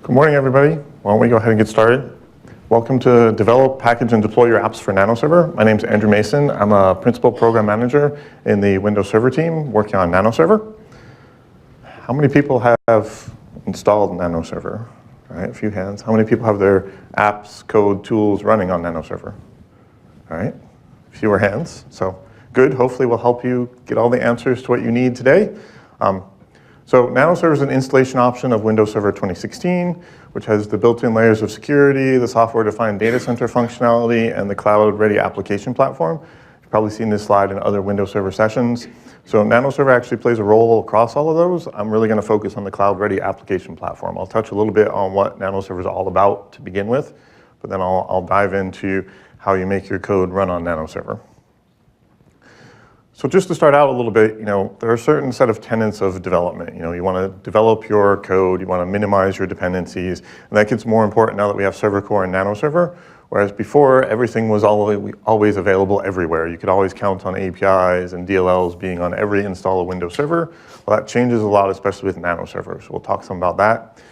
Good morning, everybody. Why don't we go ahead and get started? Welcome to Develop, Package, and Deploy Your Apps for Nano Server. My name is Andrew Mason. I'm a Principal Program Manager in the Windows Server team working on Nano Server. How many people have installed Nano Server? All right, a few hands. How many people have their apps, code, tools running on Nano Server? All right, fewer hands. So good. Hopefully we'll help you get all the answers to what you need today. So Nano Server is an installation option of Windows Server 2016, which has the built-in layers of security, the software-defined data center functionality, and the cloud-ready application platform. You've probably seen this slide in other Windows Server sessions. So Nano Server actually plays a role across all of those. I'm really going to focus on the cloud-ready application platform. I'll touch a little bit on what Nano Server is all about to begin with, but then I'll dive into how you make your code run on Nano Server. So just to start out a little bit, there are a certain set of tenets of development. You want to develop your code, you want to minimize your dependencies, and that gets more important now that we have Server Core and Nano Server, whereas before everything was always available everywhere. You could always count on APIs and DLLs being on every install of Windows Server. Well, that changes a lot, especially with Nano Server, so we'll talk some about that.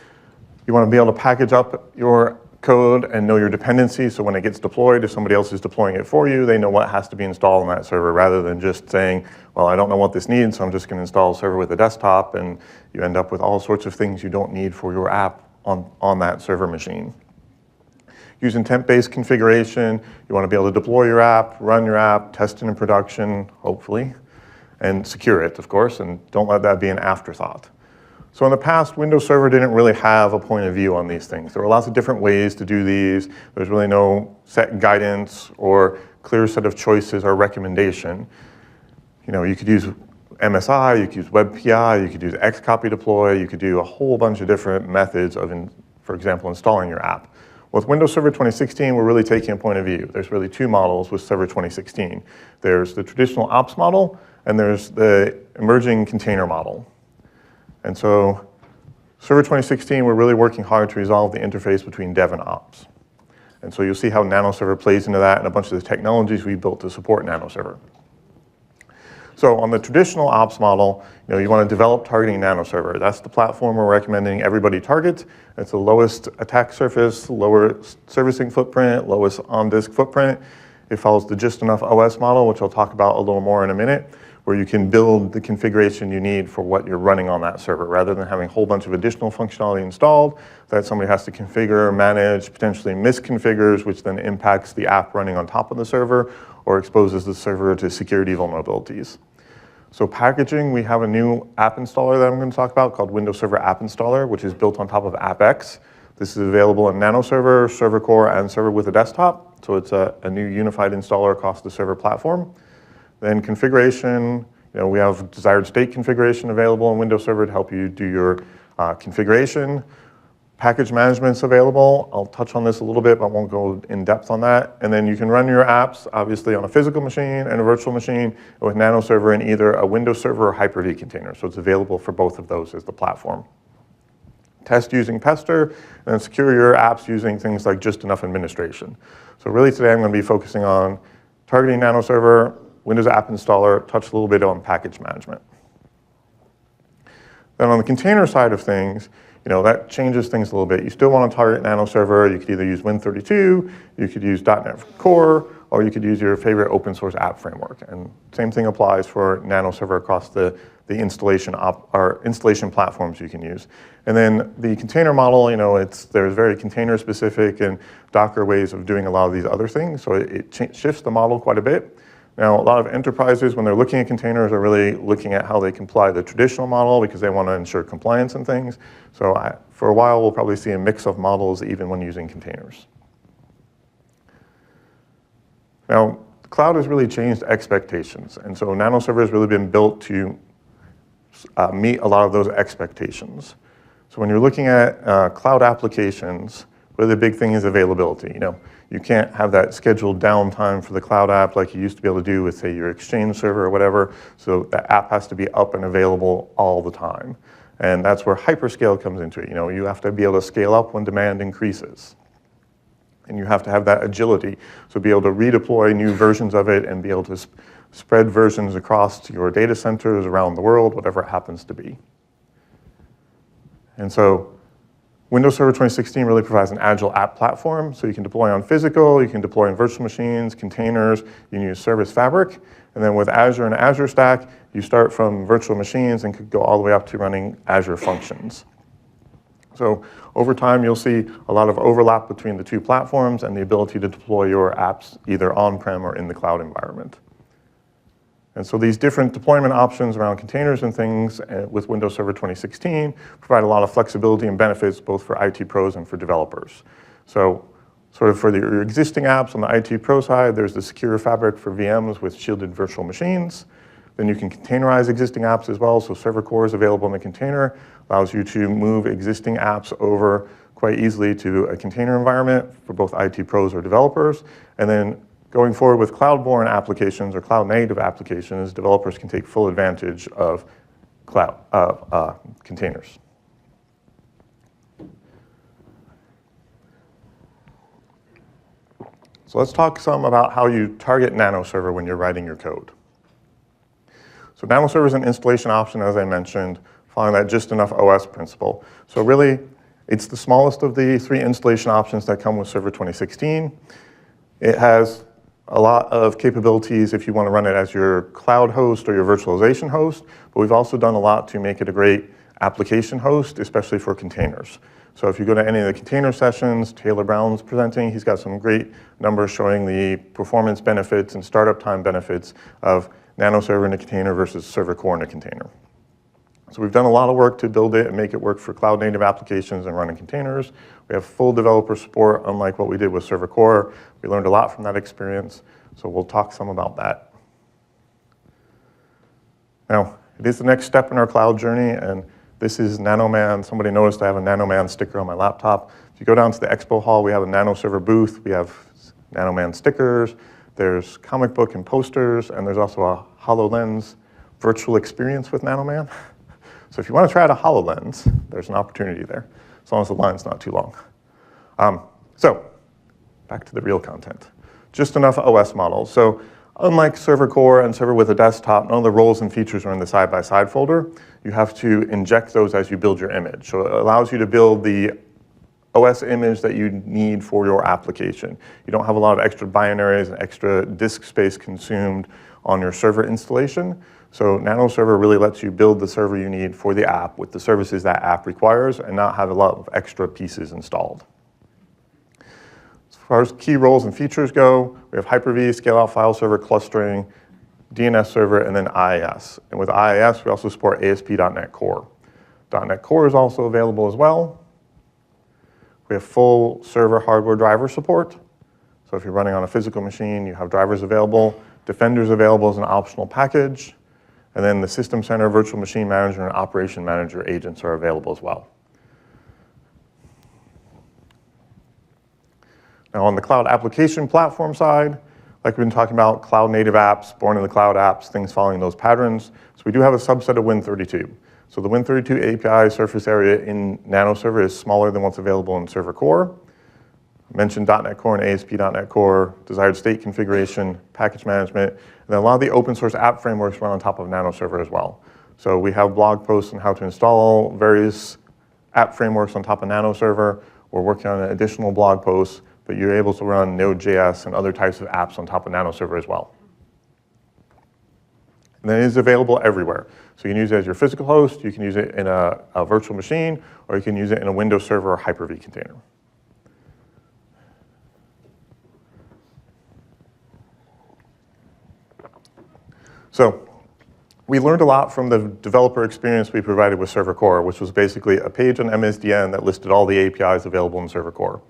You want to be able to package up your code and know your dependencies, so when it gets deployed, if somebody else is deploying it for you, they know what has to be installed on that server, rather than just saying, well, I don't know what this needs, so I'm just going to install a server with a desktop, and you end up with all sorts of things you don't need for your app on that server machine. Use intent-based configuration. You want to be able to deploy your app, run your app, test it in production, hopefully, and secure it, of course, and don't let that be an afterthought. So in the past, Windows Server didn't really have a point of view on these things. There were lots of different ways to do these. There's really no set guidance or clear set of choices or recommendation. You could use MSI, you could use WebPI, you could use Xcopy deploy, you could do a whole bunch of different methods of, for example, installing your app. With Windows Server 2016, we're really taking a point of view. There's really two models with Server 2016. There's the traditional ops model, and there's the emerging container model. And so Server 2016, we're really working hard to resolve the interface between dev and ops. And so you'll see how Nano Server plays into that and a bunch of the technologies we built to support Nano Server. So on the traditional ops model, you want to develop targeting Nano Server. That's the platform we're recommending everybody target. It's the lowest attack surface, lower servicing footprint, lowest on-disk footprint. It follows the just enough OS model, which I'll talk about a little more in a minute, where you can build the configuration you need for what you're running on that server, rather than having a whole bunch of additional functionality installed that somebody has to configure, manage, potentially misconfigures, which then impacts the app running on top of the server or exposes the server to security vulnerabilities. So packaging, we have a new app installer that I'm going to talk about called Windows Server App Installer, which is built on top of AppX. This is available in Nano Server, Server Core, and Server with a desktop. So it's a new unified installer across the server platform. Then configuration, we have desired state configuration available in Windows Server to help you do your configuration. Package management's available. I'll touch on this a little bit, but I won't go in depth on that. And then you can run your apps, obviously, on a physical machine and a virtual machine with Nano Server in either a Windows Server or Hyper-V container. So it's available for both of those as the platform. Test using Pester, and then secure your apps using things like just enough administration. So really today I'm going to be focusing on targeting Nano Server, Windows App Installer, touch a little bit on package management. Then on the container side of things, that changes things a little bit. You still want to target Nano Server. You could either use Win32, you could use .NET Core, or you could use your favorite open source app framework. And same thing applies for Nano Server across the installation platforms you can use. And then the container model, there's very container specific and Docker ways of doing a lot of these other things. So it shifts the model quite a bit. Now, a lot of enterprises, when they're looking at containers, are really looking at how they comply the traditional model because they want to ensure compliance and things. So for a while, we'll probably see a mix of models even when using containers. Now, the cloud has really changed expectations. And so Nano Server has really been built to meet a lot of those expectations. So when you're looking at cloud applications, really the big thing is availability. You can't have that scheduled downtime for the cloud app like you used to be able to do with, say, your Exchange server or whatever. So that app has to be up and available all the time. And that's where hyperscale comes into it. You have to be able to scale up when demand increases. And you have to have that agility. So be able to redeploy new versions of it and be able to spread versions across to your data centers around the world, whatever it happens to be. And so Windows Server 2016 really provides an agile app platform, so you can deploy on physical, you can deploy on virtual machines, containers, you can use Service Fabric, and then with Azure and Azure Stack, you start from virtual machines and could go all the way up to running Azure functions. So over time, you'll see a lot of overlap between the two platforms and the ability to deploy your apps either on-prem or in the cloud environment. And so these different deployment options around containers and things with Windows Server 2016 provide a lot of flexibility and benefits both for IT pros and for developers. So sort of for your existing apps on the IT pro side, there's the secure fabric for VMs with shielded virtual machines. Then you can containerize existing apps as well. So Server Core is available in the container, allows you to move existing apps over quite easily to a container environment for both IT pros or developers. And then going forward with cloud-born applications or cloud-native applications, developers can take full advantage of containers. So let's talk some about how you target Nano Server when you're writing your code. So Nano Server is an installation option, as I mentioned, following that just enough OS principle. So really, it's the smallest of the 3 installation options that come with Server 2016. It has a lot of capabilities if you want to run it as your cloud host or your virtualization host, but we've also done a lot to make it a great application host, especially for containers. So if you go to any of the container sessions, Taylor Brown's presenting, he's got some great numbers showing the performance benefits and startup time benefits of Nano Server in a container versus Server Core in a container. So we've done a lot of work to build it and make it work for cloud-native applications and running containers. We have full developer support, unlike what we did with Server Core. We learned a lot from that experience, so we'll talk some about that. Now, it is the next step in our cloud journey, and this is NanoMan. Somebody noticed I have a NanoMan sticker on my laptop. If you go down to the expo hall, we have a Nano Server booth. We have NanoMan stickers. There's comic book and posters, and there's also a HoloLens virtual experience with NanoMan. So if you want to try out a HoloLens, there's an opportunity there, as long as the line's not too long. So back to the real content. Just enough OS models. So unlike Server Core and Server with a desktop, none of the roles and features are in the side-by-side folder. You have to inject those as you build your image. So it allows you to build the OS image that you need for your application. You don't have a lot of extra binaries and extra disk space consumed on your server installation. So Nano Server really lets you build the server you need for the app with the services that app requires and not have a lot of extra pieces installed. As far as key roles and features go, we have Hyper-V, scale-out file server, clustering, DNS server, and then IIS. And with IIS, we also support ASP.NET Core. .NET Core is also available as well. We have full server hardware driver support. So if you're running on a physical machine, you have drivers available. Defender's available as an optional package. And then the System Center, Virtual Machine Manager, and Operation Manager agents are available as well. Now on the cloud application platform side, like we've been talking about, cloud native apps, born in the cloud apps, things following those patterns. So we do have a subset of Win32. So the Win32 API surface area in Nano Server is smaller than what's available in Server Core. I mentioned .NET Core and ASP.NET Core, desired state configuration, package management, and then a lot of the open source app frameworks run on top of Nano Server as well. So we have blog posts on how to install various app frameworks on top of Nano Server. We're working on additional blog posts, but you're able to run Node.js and other types of apps on top of Nano Server as well. And then it is available everywhere. So you can use it as your physical host, you can use it in a virtual machine, or you can use it in a Windows Server or Hyper-V container. So we learned a lot from the developer experience we provided with Server Core, which was basically a page on MSDN that listed all the APIs available in Server Core.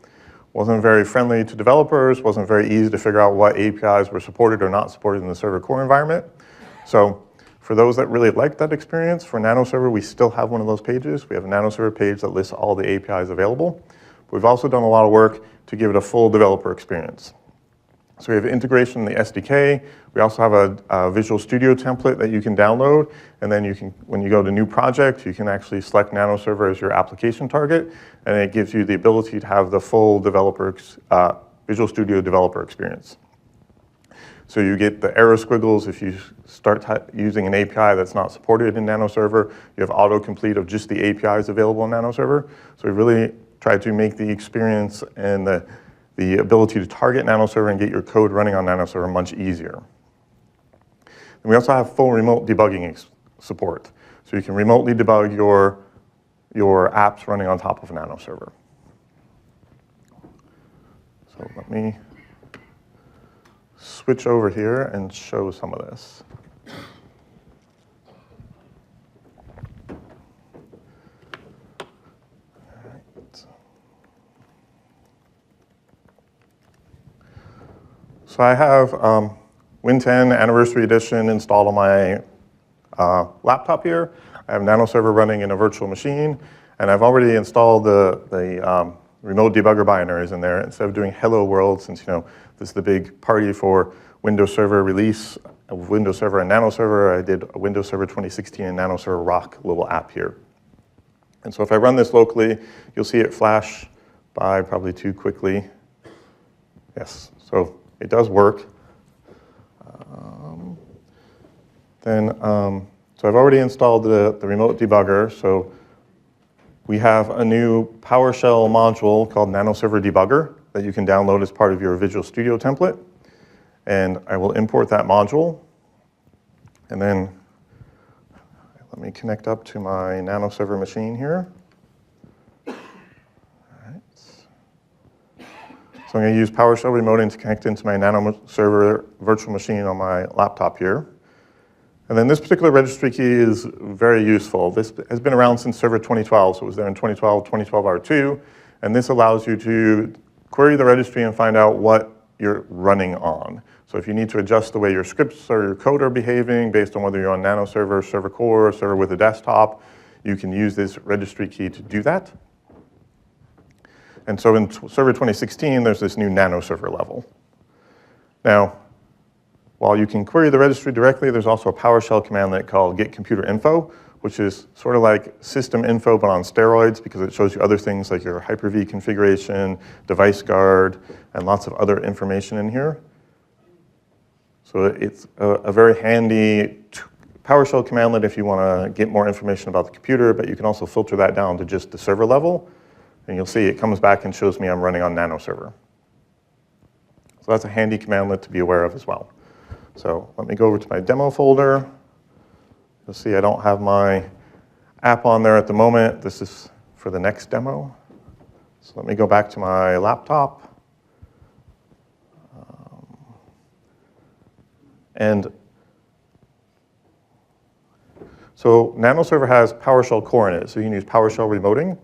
Wasn't very friendly to developers, wasn't very easy to figure out what APIs were supported or not supported in the Server Core environment. So for those that really liked that experience, for Nano Server, we still have one of those pages. We have a Nano Server page that lists all the APIs available. But we've also done a lot of work to give it a full developer experience. So we have integration in the SDK. We also have a Visual Studio template that you can download. And then you can, when you go to new project, you can actually select Nano Server as your application target. And it gives you the ability to have the full developer, Visual Studio developer experience. So you get the arrow squiggles if you start using an API that's not supported in Nano Server. You have autocomplete of just the APIs available in Nano Server. So we really try to make the experience and the ability to target Nano Server and get your code running on Nano Server much easier. And we also have full remote debugging support. So you can remotely debug your apps running on top of Nano Server. So let me switch over here and show some of this. So I have Win 10 Anniversary Edition installed on my laptop here. I have Nano Server running in a virtual machine, and I've already installed the remote debugger binaries in there instead of doing Hello World, since this is the big party for Windows Server release of Windows Server and Nano Server. I did a Windows Server 2016 and Nano Server Rock little app here. And so if I run this locally, you'll see it flash by probably too quickly. Yes, so it does work. So I've already installed the remote debugger. So we have a new PowerShell module called Nano Server Debugger that you can download as part of your Visual Studio template. And I will import that module. And then let me connect up to my Nano Server machine here. So I'm going to use PowerShell remoting to connect into my Nano Server virtual machine on my laptop here. And then this particular registry key is very useful. This has been around since Server 2012, so it was there in 2012, 2012 R2. And this allows you to query the registry and find out what you're running on. So if you need to adjust the way your scripts or your code are behaving based on whether you're on Nano Server, Server Core, Server with a desktop, you can use this registry key to do that. And so in Server 2016, there's this new Nano Server level. Now, while you can query the registry directly, there's also a PowerShell command called get computer info, which is sort of like system info but on steroids, because it shows you other things like your Hyper-V configuration, device guard, and lots of other information in here. So it's a very handy PowerShell commandlet if you want to get more information about the computer, but you can also filter that down to just the server level. And you'll see it comes back and shows me I'm running on Nano Server. So that's a handy commandlet to be aware of as well. So let me go over to my demo folder. You'll see I don't have my app on there at the moment. This is for the next demo. So let me go back to my laptop. So Nano Server has PowerShell core in it, so you can use PowerShell remoting.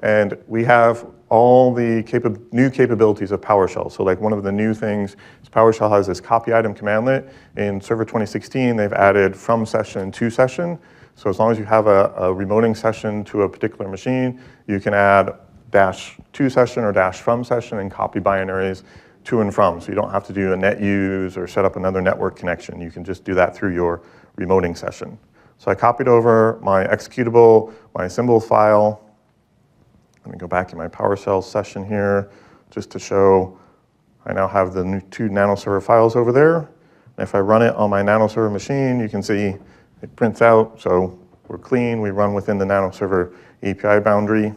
And we have all the new capabilities of PowerShell. So like one of the new things is PowerShell has this copy item commandlet. In Server 2016, they've added from session and to session. So as long as you have a remoting session to a particular machine, you can add -to session or -from session and copy binaries to and from. So you don't have to do a net use or set up another network connection. You can just do that through your remoting session. So I copied over my executable, my symbol file. Let me go back in my PowerShell session here just to show I now have the new 2 Nano Server files over there. And if I run it on my Nano Server machine, you can see it prints out. So we're clean. We run within the Nano Server API boundary.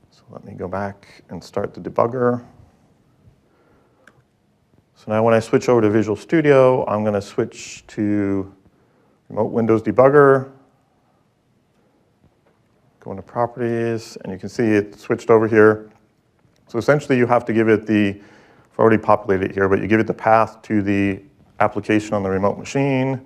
So let me go back and start the debugger. So now when I switch over to Visual Studio, I'm going to switch to Remote Windows Debugger. Go into Properties, and you can see it switched over here. So essentially, you have to give it I've already populated it here, but you give it the path to the application on the remote machine.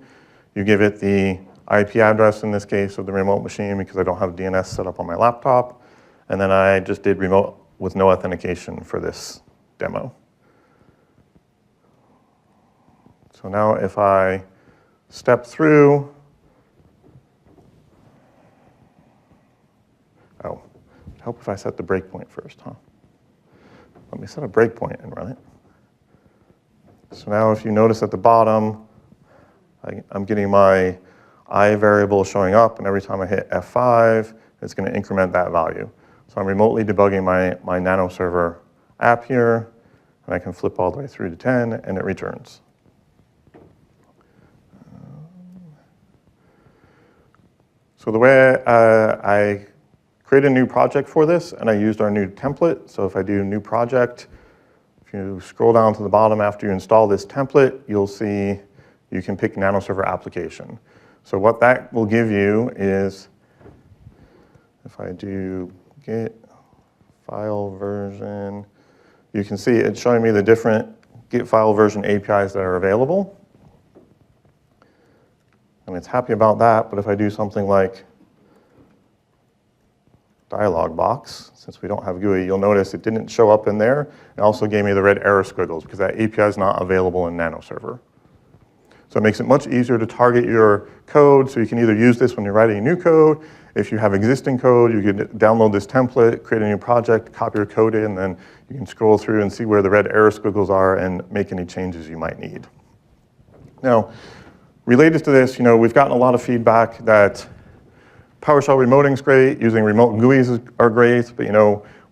You give it the IP address, in this case, of the remote machine, because I don't have DNS set up on my laptop. And then I just did remote with no authentication for this demo. So now if I step through, oh, it'd help if I set the breakpoint first, huh? Let me set a breakpoint and run it. So now if you notice at the bottom, I'm getting my I variable showing up, and every time I hit F5, it's going to increment that value. So I'm remotely debugging my Nano Server app here, and I can flip all the way through to 10, and it returns. So the way I create a new project for this, and I used our new template. So if I do new project, if you scroll down to the bottom after you install this template, you'll see you can pick Nano Server application. So what that will give you is, if I do git file version, you can see it's showing me the different git file version APIs that are available. And it's happy about that, but if I do something like dialog box, since we don't have GUI, you'll notice it didn't show up in there. It also gave me the red error squiggles because that API is not available in Nano Server. So it makes it much easier to target your code, so you can either use this when you're writing new code. If you have existing code, you can download this template, create a new project, copy your code in, and then you can scroll through and see where the red error squiggles are and make any changes you might need. Now, related to this, we've gotten a lot of feedback that PowerShell remoting is great, using remote GUIs are great, but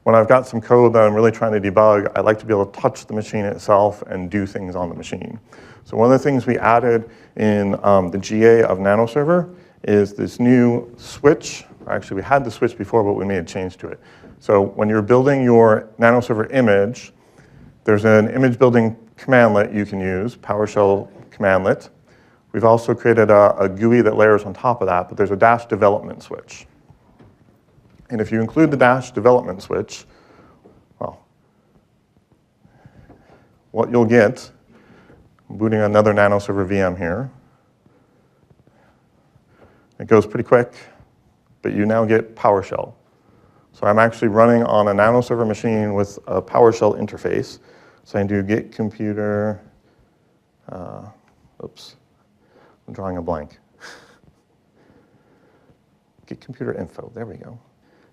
when I've got some code that I'm really trying to debug, I like to be able to touch the machine itself and do things on the machine. So one of the things we added in the GA of Nano Server is this new switch. Actually, we had the switch before, but we made a change to it. So when you're building your Nano Server image, there's an image building commandlet you can use, PowerShell commandlet. We've also created a GUI that layers on top of that, but there's a dash development switch. And if you include the dash development switch, well, what you'll get, I'm booting another Nano Server VM here. It goes pretty quick, but you now get PowerShell. So I'm actually running on a Nano Server machine with a PowerShell interface. So I can do git computer, oops. I'm drawing a blank. Get computer info, there we go.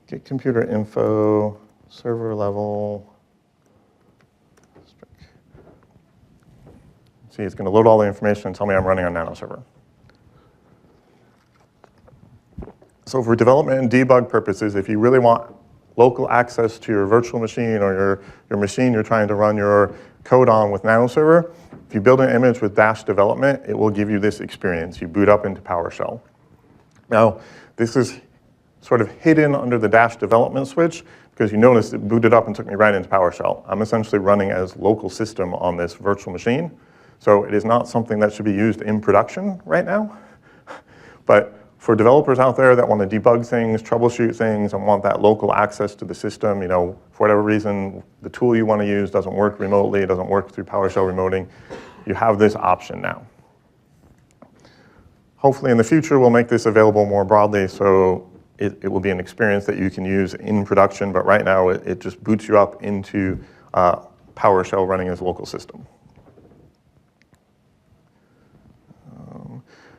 Get computer info, server level. See, it's going to load all the information and tell me I'm running on Nano Server. So for development and debug purposes, if you really want local access to your virtual machine or your machine you're trying to run your code on with Nano Server, if you build an image with dash development, it will give you this experience. You boot up into PowerShell. Now, this is sort of hidden under the dash development switch because you notice it booted up and took me right into PowerShell. I'm essentially running as local system on this virtual machine. So it is not something that should be used in production right now. But for developers out there that want to debug things, troubleshoot things, and want that local access to the system, for whatever reason, the tool you want to use doesn't work remotely, it doesn't work through PowerShell remoting, you have this option now. Hopefully in the future, we'll make this available more broadly, so it will be an experience that you can use in production, but right now it just boots you up into PowerShell running as a local system.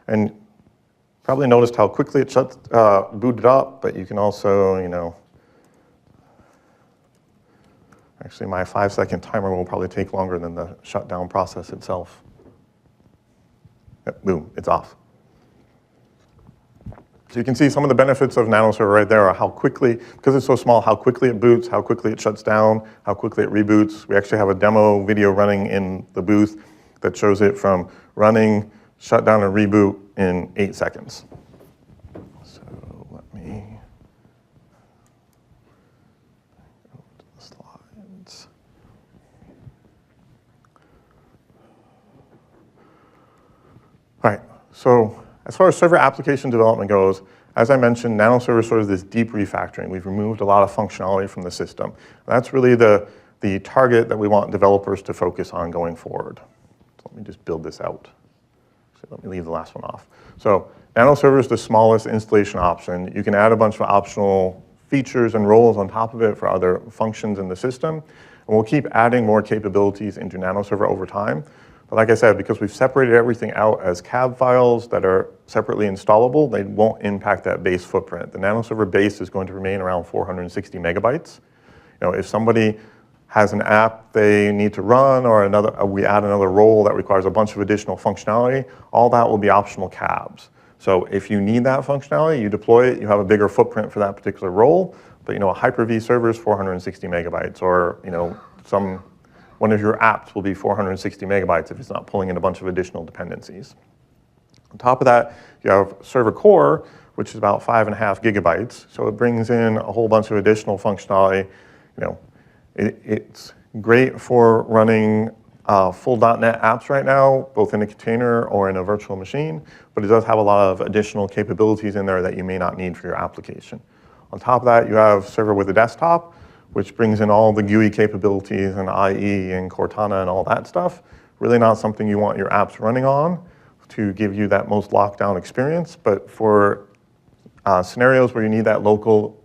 And probably noticed how quickly it booted up, but you can also, actually my 5-second timer will probably take longer than the shutdown process itself. Yep, boom, it's off. So you can see some of the benefits of Nano Server right there are how quickly, because it's so small, how quickly it boots, how quickly it shuts down, how quickly it reboots. We actually have a demo video running in the booth that shows it from running, shut down, and reboot in 8 seconds. So let me go to the slides. All right, so as far as server application development goes, as I mentioned, Nano Server is sort of this deep refactoring. We've removed a lot of functionality from the system. That's really the target that we want developers to focus on going forward. So let me just build this out. So let me leave the last one off. So Nano Server is the smallest installation option. You can add a bunch of optional features and roles on top of it for other functions in the system. And we'll keep adding more capabilities into Nano Server over time. But like I said, because we've separated everything out as cab files that are separately installable, they won't impact that base footprint. The Nano Server base is going to remain around 460 megabytes. If somebody has an app they need to run, or we add another role that requires a bunch of additional functionality, all that will be optional cabs. So if you need that functionality, you deploy it, you have a bigger footprint for that particular role, but a Hyper-V server is 460 megabytes, or one of your apps will be 460 megabytes if it's not pulling in a bunch of additional dependencies. On top of that, you have Server Core, which is about 5.5 gigabytes. So it brings in a whole bunch of additional functionality. It's great for running full .NET apps right now, both in a container or in a virtual machine, but it does have a lot of additional capabilities in there that you may not need for your application. On top of that, you have Server with a desktop, which brings in all the GUI capabilities and IE and Cortana and all that stuff. Really not something you want your apps running on to give you that most lockdown experience, but for scenarios where you need that local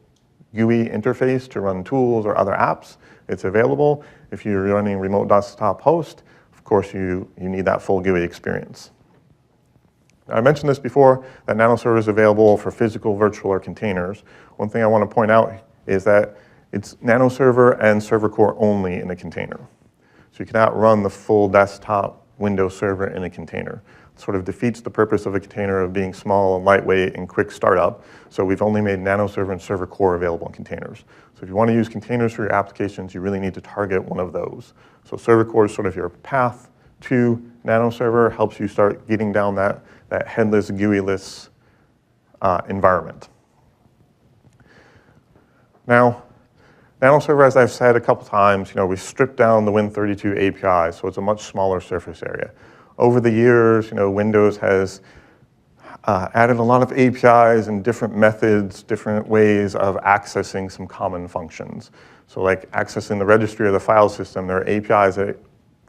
GUI interface to run tools or other apps, it's available. If you're running remote desktop host, of course you need that full GUI experience. I mentioned this before, that Nano Server is available for physical, virtual, or containers. One thing I want to point out is that it's Nano Server and Server Core only in a container. So you cannot run the full desktop Windows Server in a container. It sort of defeats the purpose of a container of being small and lightweight and quick startup. So we've only made Nano Server and Server Core available in containers. So if you want to use containers for your applications, you really need to target one of those. So Server Core is sort of your path to Nano Server, helps you start getting down that headless, GUI-less environment. Now, Nano Server, as I've said a couple times, we stripped down the Win32 API, so it's a much smaller surface area. Over the years, Windows has added a lot of APIs and different methods, different ways of accessing some common functions. So like accessing the registry or the file system, there are APIs at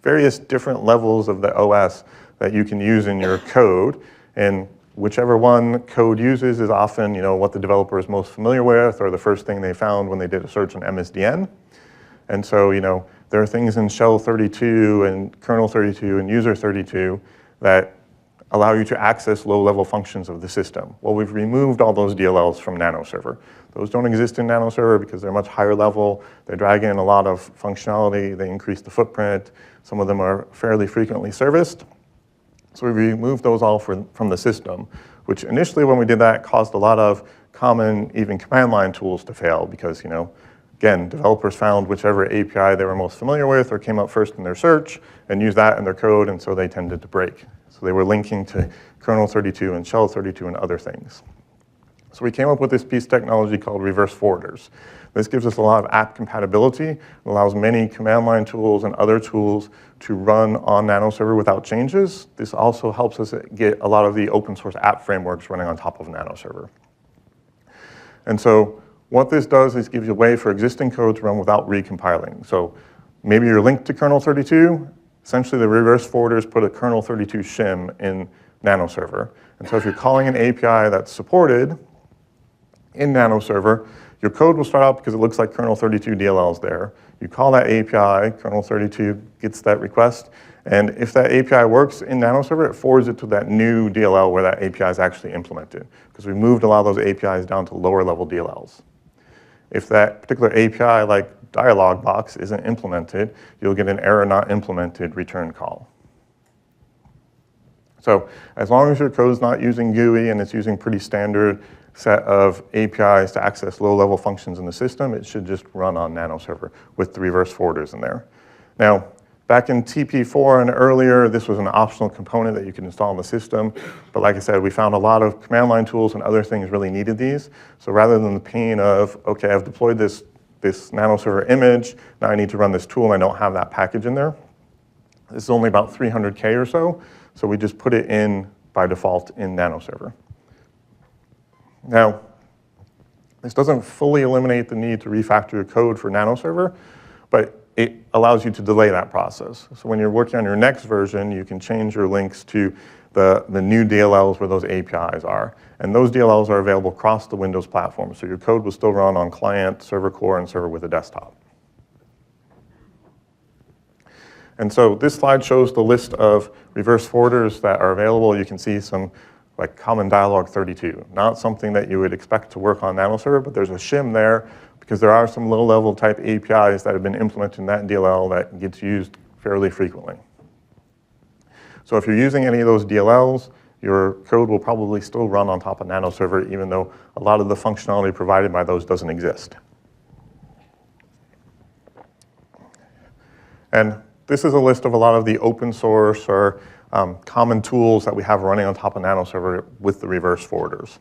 various different levels of the OS that you can use in your code. And whichever one code uses is often what the developer is most familiar with or the first thing they found when they did a search on MSDN. And so there are things in shell 32 and kernel 32 and user 32 that allow you to access low-level functions of the system. Well, we've removed all those DLLs from Nano Server. Those don't exist in Nano Server because they're much higher level. They drag in a lot of functionality. They increase the footprint. Some of them are fairly frequently serviced. So we removed those all from the system, which initially when we did that caused a lot of common, even command line tools to fail because, again, developers found whichever API they were most familiar with or came up first in their search and used that in their code, and so they tended to break. So they were linking to kernel 32 and shell 32 and other things. So we came up with this piece of technology called reverse forwarders. This gives us a lot of app compatibility. It allows many command line tools and other tools to run on Nano Server without changes. This also helps us get a lot of the open source app frameworks running on top of Nano Server. And so what this does is gives you a way for existing code to run without recompiling. So maybe you're linked to kernel 32. Essentially, the reverse forwarders put a kernel 32 shim in Nano Server. And so if you're calling an API that's supported in Nano Server, your code will start out because it looks like kernel 32 DLL is there. You call that API, kernel 32 gets that request, and if that API works in Nano Server, it forwards it to that new DLL where that API is actually implemented, because we moved a lot of those APIs down to lower level DLLs. If that particular API, like dialog box, isn't implemented, you'll get an error not implemented return call. So as long as your code's not using GUI and it's using pretty standard set of APIs to access low-level functions in the system, it should just run on Nano Server with the reverse forwarders in there. Now, back in TP4 and earlier, this was an optional component that you could install in the system. But like I said, we found a lot of command line tools and other things really needed these. So rather than the pain of, okay, I've deployed this Nano Server image, now I need to run this tool and I don't have that package in there. This is only about 300K or so. So we just put it in by default in Nano Server. Now, this doesn't fully eliminate the need to refactor your code for Nano Server, but it allows you to delay that process. So when you're working on your next version, you can change your links to the new DLLs where those APIs are. And those DLLs are available across the Windows platform. So your code will still run on client, server core, and server with a desktop. And so this slide shows the list of reverse forwarders that are available. You can see some like common dialog 32. Not something that you would expect to work on Nano Server, but there's a shim there because there are some low-level type APIs that have been implemented in that DLL that gets used fairly frequently. So if you're using any of those DLLs, your code will probably still run on top of Nano Server, even though a lot of the functionality provided by those doesn't exist. And this is a list of a lot of the open source or common tools that we have running on top of Nano Server with the reverse forwarders.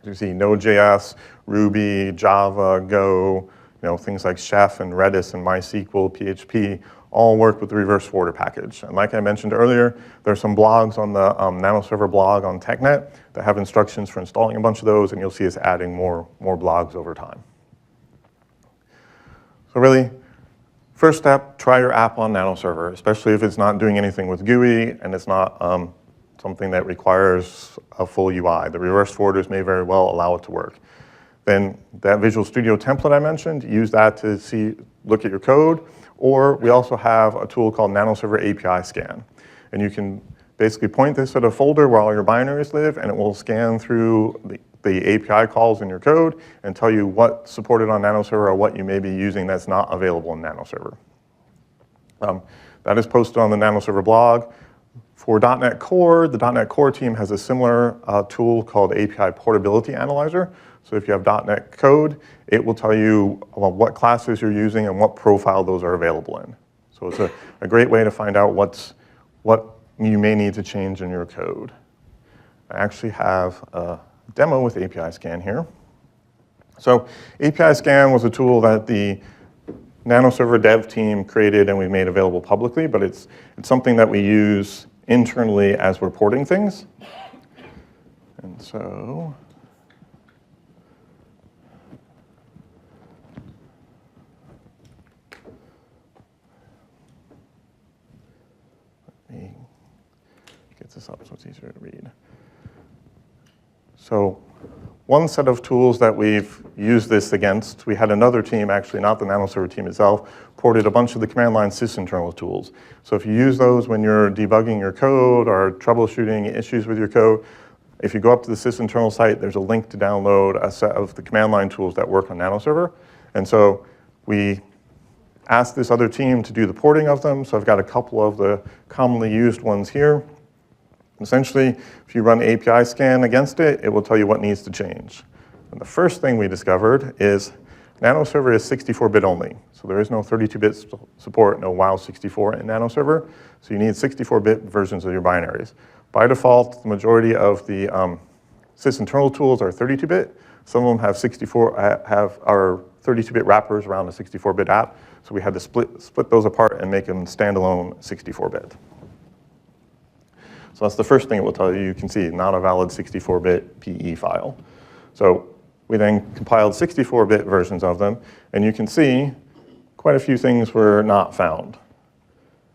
You see Node.js, Ruby, Java, Go, things like Chef and Redis and MySQL, PHP, all work with the reverse forwarder package. And like I mentioned earlier, there's some blogs on the Nano Server blog on TechNet that have instructions for installing a bunch of those, and you'll see us adding more blogs over time. So really, first step, try your app on Nano Server, especially if it's not doing anything with GUI and it's not something that requires a full UI. The reverse forwarders may very well allow it to work. Then that Visual Studio template I mentioned, use that to look at your code. Or we also have a tool called Nano Server API Scan. And you can basically point this at a folder where all your binaries live, and it will scan through the API calls in your code and tell you what's supported on Nano Server or what you may be using that's not available in Nano Server. That is posted on the Nano Server blog. For .NET Core, the .NET Core team has a similar tool called API Portability Analyzer. So if you have .NET code, it will tell you what classes you're using and what profile those are available in. So it's a great way to find out what you may need to change in your code. I actually have a demo with API Scan here. So API Scan was a tool that the Nano Server dev team created and we made available publicly, but it's something that we use internally as we're porting things. And so let me get this up so it's easier to read. So one set of tools that we've used this against, we had another team, actually not the Nano Server team itself, ported a bunch of the command line sysinternal tools. So if you use those when you're debugging your code or troubleshooting issues with your code, if you go up to the sysinternal site, there's a link to download a set of the command line tools that work on Nano Server. And so we asked this other team to do the porting of them. So I've got a couple of the commonly used ones here. Essentially, if you run API Scan against it, it will tell you what needs to change. And the first thing we discovered is Nano Server is 64-bit only. So there is no 32-bit support, no WOW64 in Nano Server. So you need 64-bit versions of your binaries. By default, the majority of the sysinternal tools are 32-bit. Some of them have are 32-bit wrappers around a 64-bit app. So we had to split those apart and make them standalone 64-bit. So that's the first thing it will tell you. You can see not a valid 64-bit PE file. So we then compiled 64-bit versions of them, and you can see quite a few things were not found.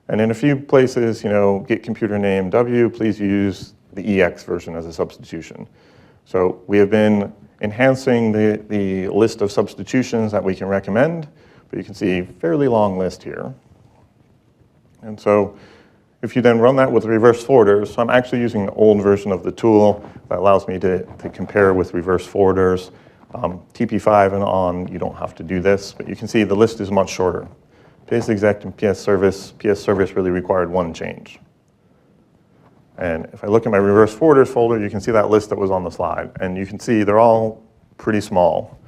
And in a few places, get computer name W, please use the EX version as a substitution. So we have been enhancing the list of substitutions that we can recommend, but you can see a fairly long list here. And so if you then run that with reverse forwarders, so I'm actually using an old version of the tool that allows me to compare with reverse forwarders. TP5 and on, you don't have to do this, but you can see the list is much shorter. PS exec and PS service really required one change. And if I look at my reverse forwarders folder, you can see that list that was on the slide. And you can see they're all pretty small.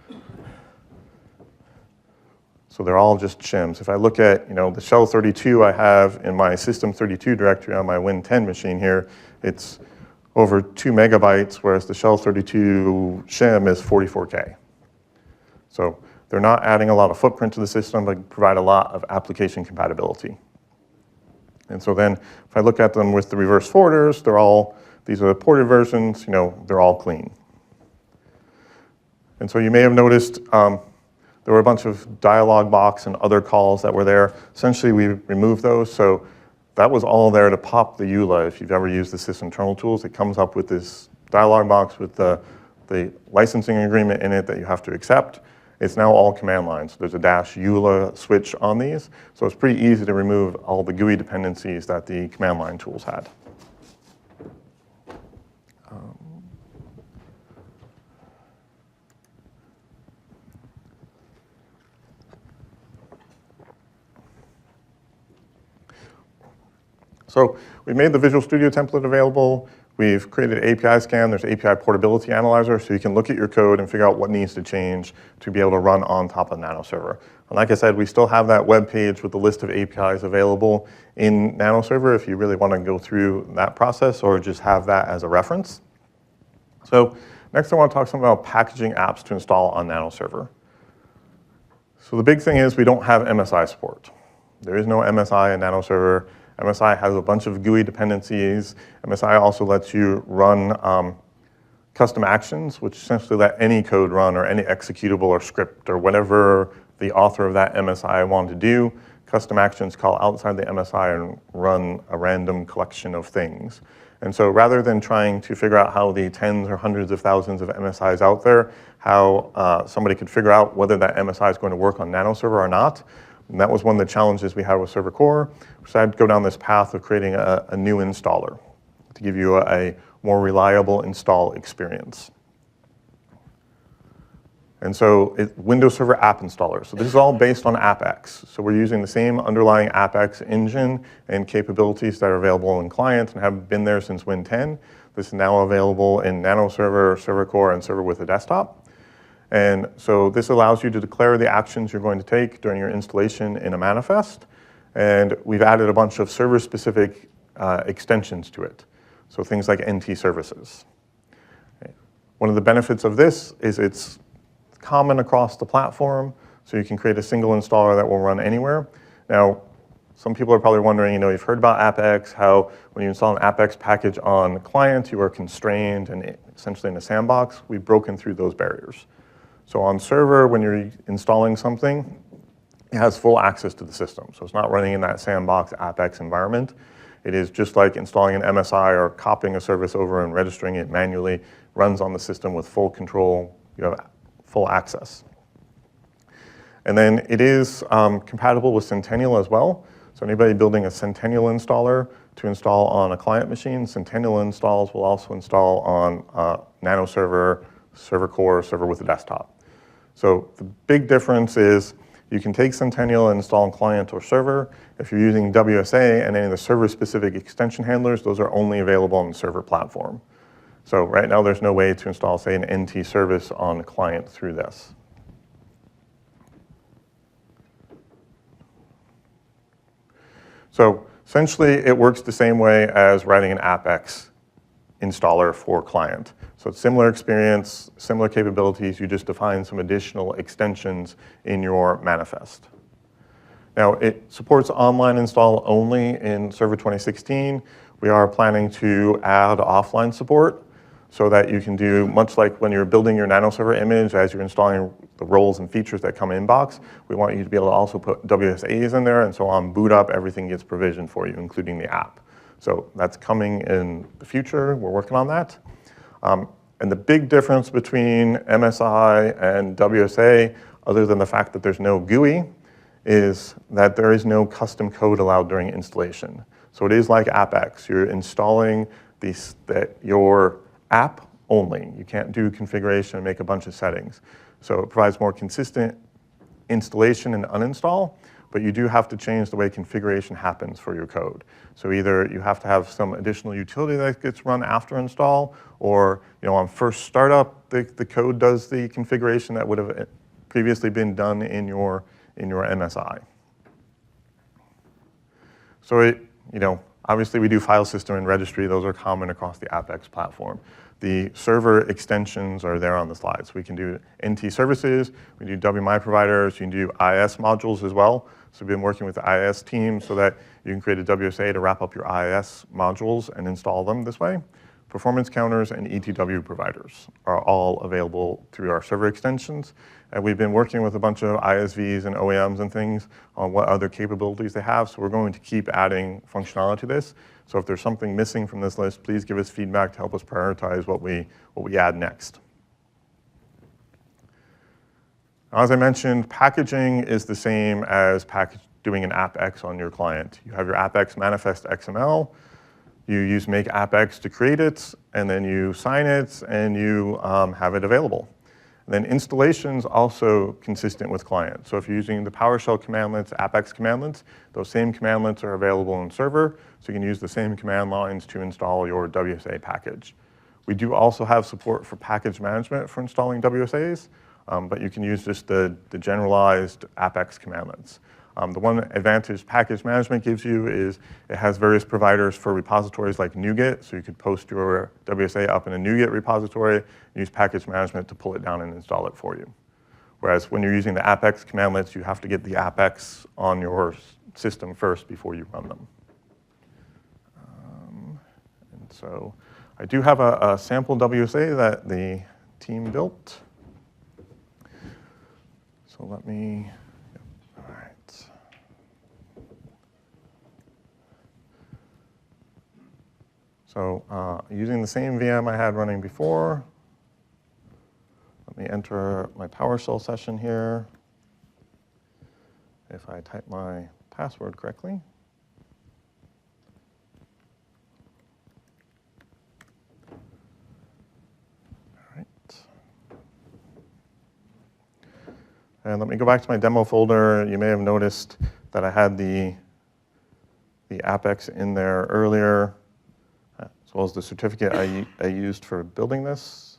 So they're all just shims. If I look at the shell 32 I have in my system32 directory on my Win10 machine here, it's over 2 megabytes, whereas the shell 32 shim is 44K. So they're not adding a lot of footprint to the system, but provide a lot of application compatibility. And so then if I look at them with the reverse forwarders, these are the ported versions, they're all clean. And so you may have noticed there were a bunch of dialog box and other calls that were there. Essentially, we removed those. So that was all there to pop the EULA. If you've ever used the sysinternal tools, it comes up with this dialog box with the licensing agreement in it that you have to accept. It's now all command lines. So there's a -EULA switch on these. So it's pretty easy to remove all the GUI dependencies that the command line tools had. So we made the Visual Studio template available. We've created API Scan. There's API Portability Analyzer, so you can look at your code and figure out what needs to change to be able to run on top of Nano Server. And like I said, we still have that web page with the list of APIs available in Nano Server if you really want to go through that process or just have that as a reference. So Next, I want to talk something about packaging apps to install on Nano Server. So the big thing is we don't have MSI support. There is no MSI in Nano Server. MSI has a bunch of GUI dependencies. MSI also lets you run custom actions, which essentially let any code run or any executable or script or whatever the author of that MSI wanted to do. Custom actions call outside the MSI and run a random collection of things. And so rather than trying to figure out how the tens or hundreds of thousands of MSIs out there, how somebody could figure out whether that MSI is going to work on Nano Server or not, and that was one of the challenges we had with Server Core. We decided to go down this path of creating a new installer to give you a more reliable install experience. And so Windows Server App Installer. So this is all based on AppX. So we're using the same underlying AppX engine and capabilities that are available in client and have been there since Win 10. This is now available in Nano Server, Server Core, and Server with a Desktop. And so this allows you to declare the actions you're going to take during your installation in a manifest. And we've added a bunch of server-specific extensions to it. So things like NT services. One of the benefits of this is it's common across the platform, so you can create a single installer that will run anywhere. Now, some people are probably wondering, you've heard about AppX, how when you install an AppX package on client, you are constrained and essentially in a sandbox. We've broken through those barriers. So on server, when you're installing something, it has full access to the system. So it's not running in that sandbox AppX environment. It is just like installing an MSI or copying a service over and registering it manually, runs on the system with full control. You have full access. And then it is compatible with Centennial as well. So anybody building a Centennial installer to install on a client machine, Centennial installs will also install on Nano Server, Server Core, Server with a Desktop. So the big difference is you can take Centennial and install on client or server. If you're using WSA and any of the server-specific extension handlers, those are only available on the server platform. So right now, there's no way to install, say, an NT service on client through this. So essentially, it works the same way as writing an AppX installer for client. So it's similar experience, similar capabilities. You just define some additional extensions in your manifest. Now, it supports online install only in Server 2016. We are planning to add offline support, so that you can do, much like when you're building your Nano Server image, as you're installing the roles and features that come in box, we want you to be able to also put WSAs in there, and so on boot up, everything gets provisioned for you, including the app. So that's coming in the future. We're working on that. And the big difference between MSI and WSA, other than the fact that there's no GUI, is that there is no custom code allowed during installation. So it is like AppX. You're installing your app only. You can't do configuration and make a bunch of settings. So it provides more consistent installation and uninstall, but you do have to change the way configuration happens for your code. So either you have to have some additional utility that gets run after install, or on first startup, the code does the configuration that would have previously been done in your MSI. So obviously, we do file system and registry. Those are common across the AppX platform. The server extensions are there on the slides. We can do NT services, we do WMI providers, you can do IIS modules as well. So we've been working with the IIS team so that you can create a WSA to wrap up your IIS modules and install them this way. Performance counters and ETW providers are all available through our server extensions. And we've been working with a bunch of ISVs and OEMs and things on what other capabilities they have. So we're going to keep adding functionality to this. So if there's something missing from this list, please give us feedback to help us prioritize what we add next. As I mentioned, packaging is the same as doing an AppX on your client. You have your AppX manifest XML. You use make AppX to create it, and then you sign it, and you have it available. And then installation's also consistent with client. So if you're using the PowerShell commandlets, AppX commandlets, those same commandlets are available in server, so you can use the same command lines to install your WSA package. We do also have support for package management for installing WSAs, but you can use just the generalized AppX commandlets. The one advantage package management gives you is it has various providers for repositories like NuGet, so you could post your WSA up in a NuGet repository, use package management to pull it down and install it for you. Whereas when you're using the Apex commandlets, you have to get the Apex on your system first before you run them. And so I do have a sample WSA that the team built. So let me, all right. So using the same VM I had running before, let me enter my PowerShell session here. If I type my password correctly. All right. And let me go back to my demo folder. You may have noticed that I had the Apex in there earlier, as well as the certificate I used for building this.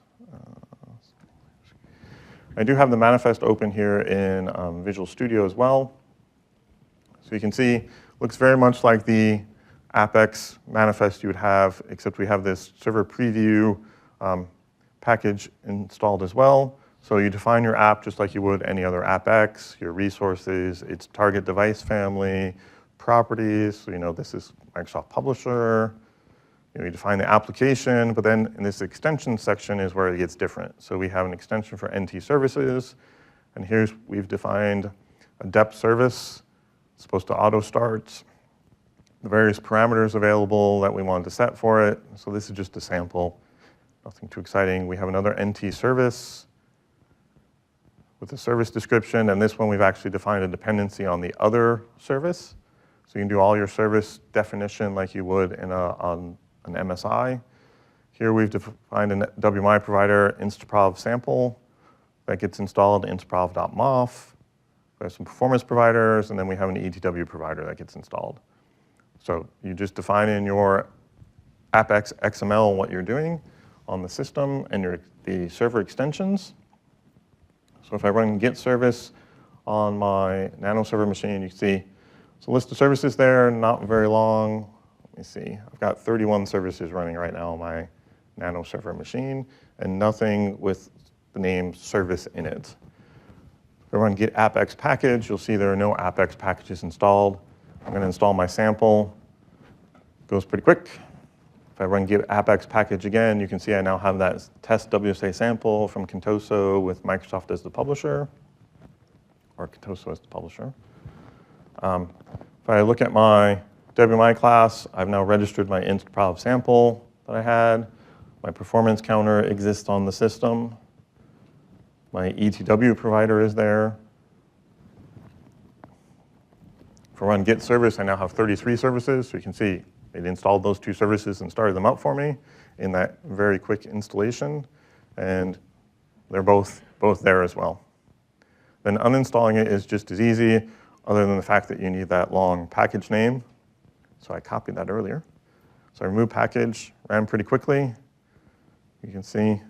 I do have the manifest open here in Visual Studio as well. So you can see, looks very much like the Apex manifest you would have, except we have this server preview package installed as well. So you define your app just like you would any other Apex, your resources, its target device family, properties. So this is Microsoft Publisher. You define the application, but then in this extension section is where it gets different. So we have an extension for NT services, and we've defined a depth service. It's supposed to auto start, the various parameters available that we wanted to set for it. So this is just a sample, nothing too exciting. We have another NT service with a service description, and this one we've actually defined a dependency on the other service. So you can do all your service definition like you would in on an MSI. Here we've defined a WMI provider, instaprov sample, that gets installed instaprov.mof. We have some performance providers, and then we have an ETW provider that gets installed. So you just define in your Apex XML what you're doing on the system and the server extensions. So if I run git service on my Nano Server machine, you can see it's a list of services there, not very long. Let me see, I've got 31 services running right now on my Nano Server machine, and nothing with the name service in it. If I run git apex package, you'll see there are no apex packages installed. I'm going to install my sample. It goes pretty quick. If I run git apex package again, you can see I now have that test WSA sample from Contoso with Microsoft as the publisher, or Contoso as the publisher. If I look at my WMI class, I've now registered my instaprov sample that I had. My performance counter exists on the system. My ETW provider is there. If I run git service, I now have 33 services. So you can see it installed those 2 services and started them up for me in that very quick installation. And they're both there as well. Then uninstalling it is just as easy, other than the fact that you need that long package name. So I copied that earlier. So I remove package, ran pretty quickly. You can see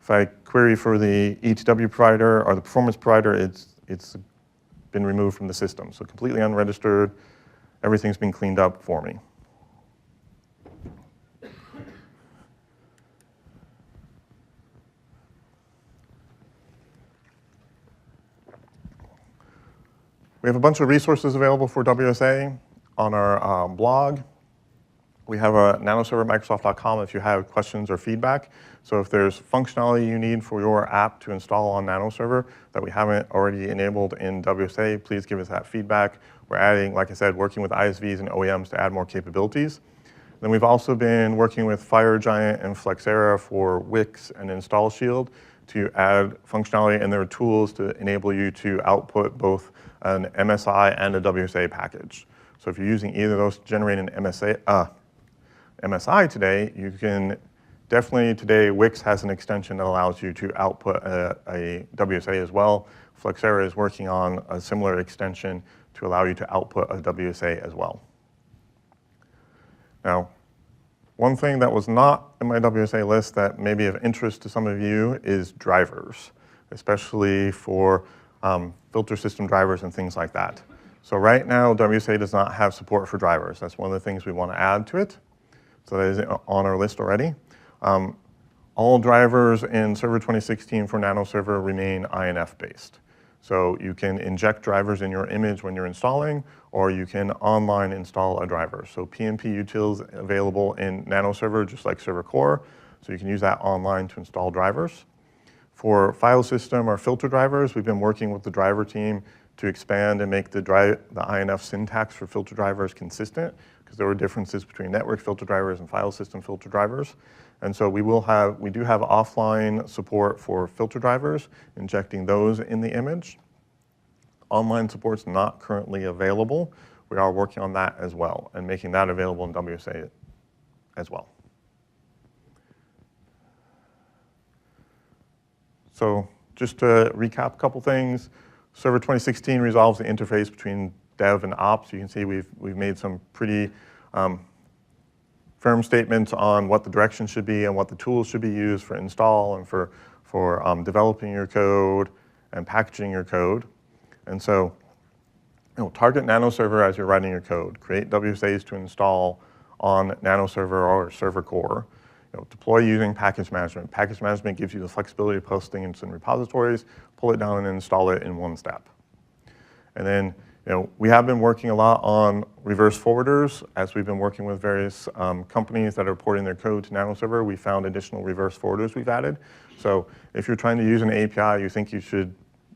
if I query for the ETW provider or the performance provider, it's been removed from the system. So completely unregistered, everything's been cleaned up for me. We have a bunch of resources available for WSA on our blog. We have a nanoserver@microsoft.com if you have questions or feedback. So if there's functionality you need for your app to install on Nano Server that we haven't already enabled in WSA, please give us that feedback. We're adding, like I said, working with ISVs and OEMs to add more capabilities. Then we've also been working with FireGiant and Flexera for Wix and Install Shield to add functionality and their tools to enable you to output both an MSI and a WSA package. So if you're using either of those to generate an MSI today, you can definitely today, Wix has an extension that allows you to output a WSA as well. Flexera is working on a similar extension to allow you to output a WSA as well. Now, one thing that was not in my WSA list that may be of interest to some of you is drivers, especially for filter system drivers and things like that. So right now, WSA does not have support for drivers. That's one of the things we want to add to it. So that is on our list already. All drivers in Server 2016 for Nano Server remain INF based. So you can inject drivers in your image when you're installing, or you can online install a driver. So PnP utils available in Nano Server, just like Server Core. So you can use that online to install drivers. For file system or filter drivers, we've been working with the driver team to expand and make the INF syntax for filter drivers consistent, because there were differences between network filter drivers and file system filter drivers. And so we do have offline support for filter drivers, injecting those in the image. Online support's not currently available. We are working on that as well and making that available in WSA as well. So just to recap a couple things, Server 2016 resolves the interface between dev and ops. You can see we've made some pretty firm statements on what the direction should be and what the tools should be used for install and for developing your code and packaging your code. And so, target Nano Server as you're writing your code. Create WSAs to install on Nano Server or Server Core. Deploy using package management. Package management gives you the flexibility of posting things in repositories, pull it down and install it in one step. And then, we have been working a lot on reverse forwarders. As we've been working with various companies that are porting their code to Nano Server, we found additional reverse forwarders we've added. So if you're trying to use an API you think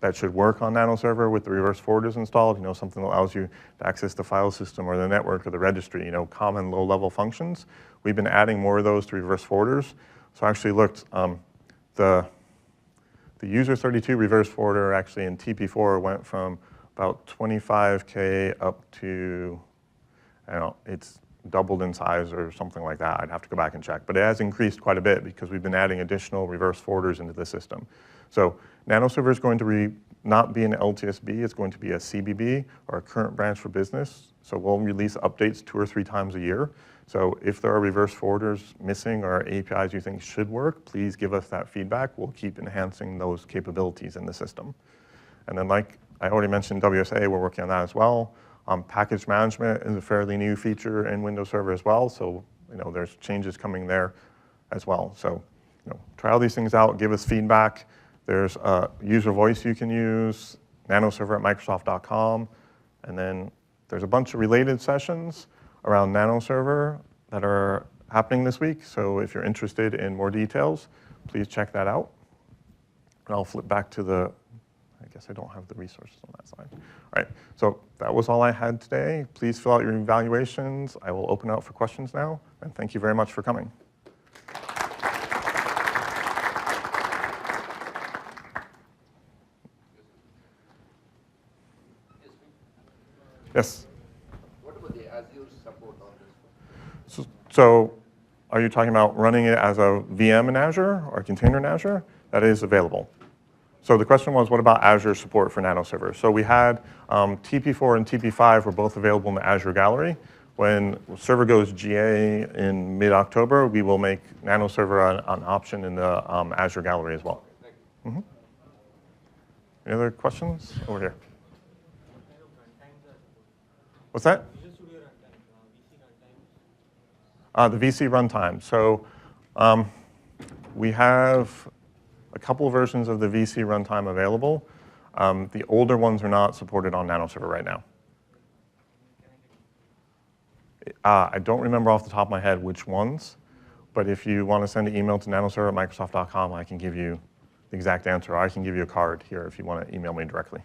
that should work on Nano Server with the reverse forwarders installed, something that allows you to access the file system or the network or the registry, common low-level functions. We've been adding more of those to reverse forwarders. So I actually looked, the user 32 reverse forwarder actually in TP4 went from about 25K up to, it's doubled in size or something like that. I'd have to go back and check. But it has increased quite a bit because we've been adding additional reverse forwarders into the system. So Nano Server is going to not be an LTSB, it's going to be a CBB, or a current branch for business. So we'll release updates 2 or 3 times a year. So if there are reverse forwarders missing or APIs you think should work, please give us that feedback. We'll keep enhancing those capabilities in the system. And then like I already mentioned WSA, we're working on that as well. Package management is a fairly new feature in Windows Server as well. So there's changes coming there as well. So try all these things out, give us feedback. There's user voice you can use, nanoserver@microsoft.com. And then there's a bunch of related sessions around Nano Server that are happening this week. So if you're interested in more details, please check that out. And I'll flip back to I guess I don't have the resources on that slide. All right, so that was all I had today. Please fill out your evaluations. I will open it up for questions now. And thank you very much for coming. Yes? What about the Azure support on this? So are you talking about running it as a VM in Azure or a container in Azure? That is available. So the question was, what about Azure support for Nano Server? So we had TP4 and TP5 were both available in the Azure Gallery. When Server goes GA in mid-October, we will make Nano Server an option in the Azure Gallery as well. Mm-hmm. Any other questions? Over here. What's that? The VC runtime. So we have a couple versions of the VC runtime available. The older ones are not supported on Nano Server right now. I don't remember off the top of my head which ones, but if you want to send an email to nanoserver@microsoft.com, I can give you the exact answer. I can give you a card here if you want to email me directly.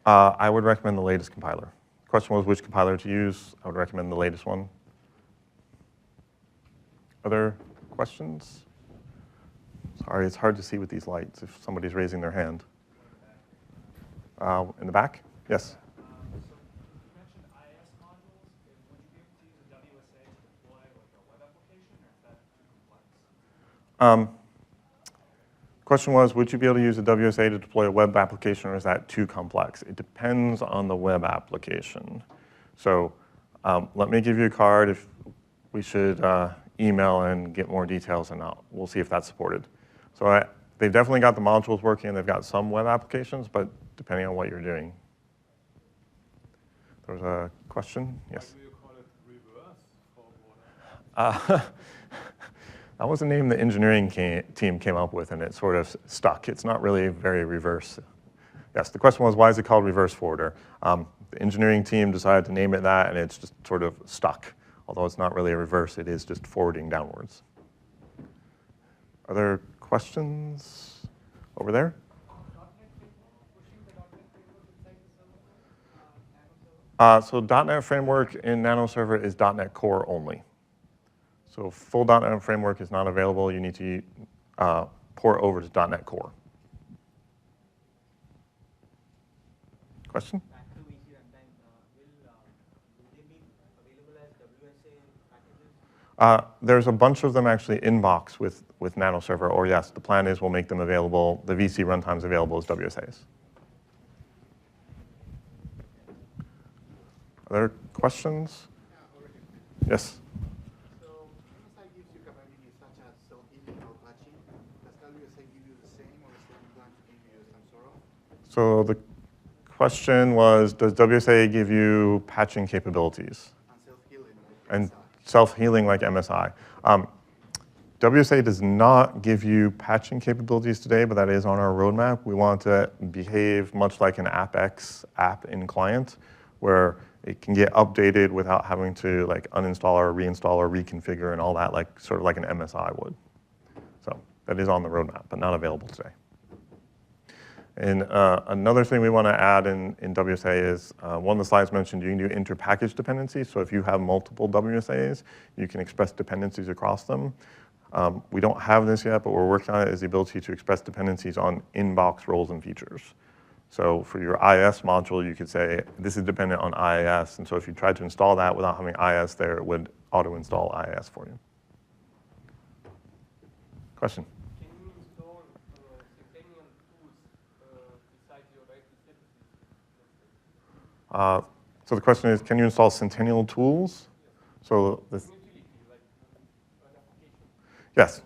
I would recommend the latest compiler. The question was which compiler to use. I would recommend the latest one. Other questions? Sorry, it's hard to see with these lights if somebody's raising their hand. In the back? Yes? So you mentioned IIS modules. Would you be able to use a WSA to deploy like a web application, or is that too complex? Question was, would you be able to use a WSA to deploy a web application, or is that too complex? It depends on the web application. So let me give you a card. If we should email and get more details, and we'll see if that's supported. So they've definitely got the modules working, and they've got some web applications, but depending on what you're doing. There was a question? Yes? Why do you call it reverse forwarder? That was a name the engineering team came up with, and it sort of stuck. It's not really very reverse. Yes, the question was, why is it called reverse forwarder? The engineering team decided to name it that, and it's just sort of stuck. Although it's not really a reverse, it is just forwarding downwards. Are there questions over there? So .NET Framework in Nano Server is .NET Core only. So full .NET Framework is not available. You need to port over to .NET Core. Question? Back to VC runtime, will they be available as WSA packages? There's a bunch of them actually inbox with Nano Server, or yes, the plan is we'll make them available, the VC runtimes available as WSAs. Other questions? Yes? So MSI gives you capabilities such as self-healing or patching. Does WSA give you the same, or is it going to give you some sort of? So the question was, does WSA give you patching capabilities? And self-healing like And MSI? self-healing like MSI. WSA does not give you patching capabilities today, but that is on our roadmap. We want to behave much like an AppX app in client, where it can get updated without having to like uninstall or reinstall or reconfigure and all that, like sort of like an MSI would. So that is on the roadmap, but not available today. And another thing we want to add in WSA is, one of the slides mentioned you can do inter-package dependencies. So if you have multiple WSAs, you can express dependencies across them. We don't have this yet, but we're working on it, is the ability to express dependencies on inbox roles and features. So for your IIS module, you could say, this is dependent on IIS. And so if you tried to install that without having IIS there, it would auto-install IIS for you. Question? Can you install Centennial tools beside your writing services? So the question is, can you install Centennial tools? So this, Utility, like an application. yes.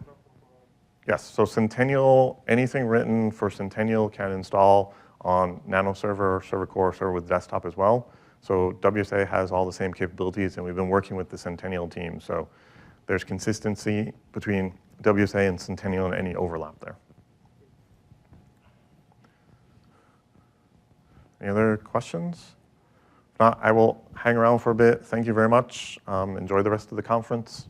Yes, so Centennial, anything written for Centennial can install on Nano Server, Server Core, Server with Desktop as well. So WSA has all the same capabilities, and we've been working with the Centennial team. So there's consistency between WSA and Centennial and any overlap there. Any other questions? If not, I will hang around for a bit. Thank you very much. Enjoy the rest of the conference.